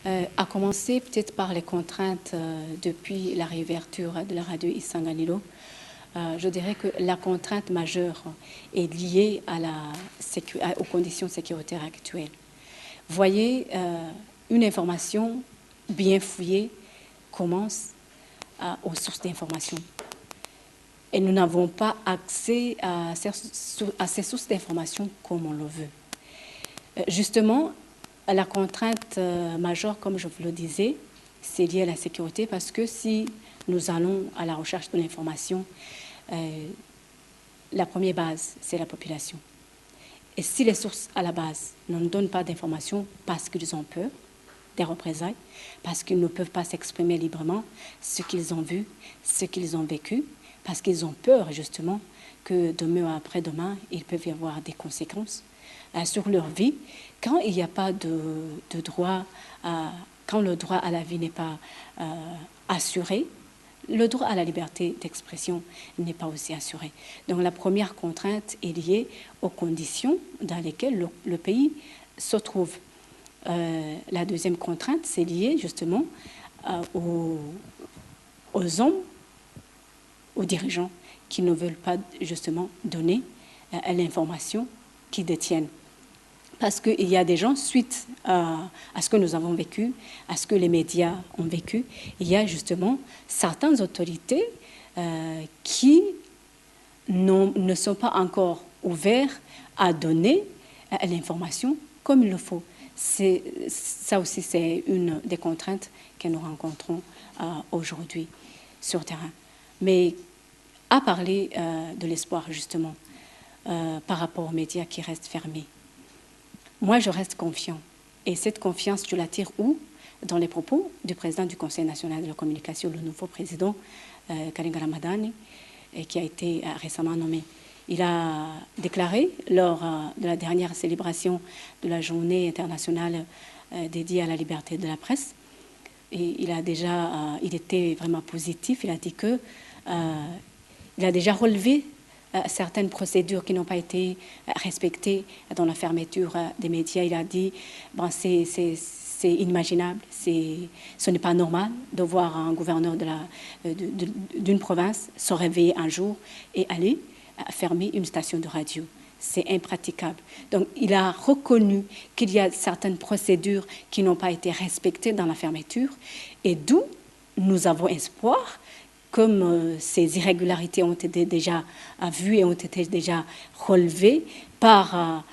À commencer peut-être par les contraintes depuis la réouverture de la radio Isanganiro. Je dirais que la contrainte majeure est liée aux conditions sécuritaires actuelles. Voyez, une information bien fouillée commence aux sources d'information. Et nous n'avons pas accès à ces sources d'information comme on le veut. Justement, la contrainte majeure, comme je vous le disais, c'est lié à la sécurité parce que si nous allons à la recherche de l'information, la première base, c'est la population. Et si les sources à la base ne nous donnent pas d'informations parce qu'ils ont peur des représailles, parce qu'ils ne peuvent pas s'exprimer librement ce qu'ils ont vu, ce qu'ils ont vécu, parce qu'ils ont peur justement que demain ou après-demain, il peut y avoir des conséquences sur leur vie, quand il n'y a pas de droit, quand le droit à la vie n'est pas assuré, le droit à la liberté d'expression n'est pas aussi assuré. Donc la première contrainte est liée aux conditions dans lesquelles le pays se trouve. La deuxième contrainte, c'est lié justement aux hommes, aux dirigeants qui ne veulent pas justement donner l'information qu'ils détiennent. Parce qu'il y a des gens, suite à ce que nous avons vécu, à ce que les médias ont vécu, il y a justement certaines autorités qui ne sont pas encore ouvertes à donner l'information comme il le faut. Ça aussi, c'est une des contraintes que nous rencontrons aujourd'hui sur le terrain. Mais à parler de l'espoir, justement, par rapport aux médias qui restent fermés, moi, je reste confiant. Et cette confiance, je la tire où? Dans les propos du président du Conseil national de la communication, le nouveau président, Kalinga Ramadani, qui a été récemment nommé. Il a déclaré, lors de la dernière célébration de la journée internationale dédiée à la liberté de la presse, et il était vraiment positif, il a dit que il a déjà relevé certaines procédures qui n'ont pas été respectées dans la fermeture des médias. Il a dit bon, c'est inimaginable, ce n'est pas normal de voir un gouverneur d'une province se réveiller un jour et aller fermer une station de radio. C'est impraticable. Donc, il a reconnu qu'il y a certaines procédures qui n'ont pas été respectées dans la fermeture et d'où nous avons espoir, comme ces irrégularités ont été déjà vues et ont été déjà relevées par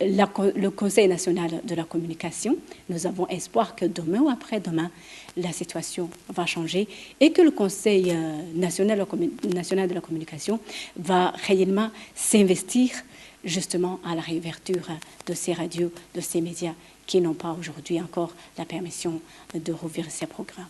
le Conseil national de la communication, nous avons espoir que demain ou après-demain, la situation va changer et que le Conseil national de la communication va réellement s'investir justement à la réouverture de ces radios, de ces médias qui n'ont pas aujourd'hui encore la permission de rouvrir ces programmes.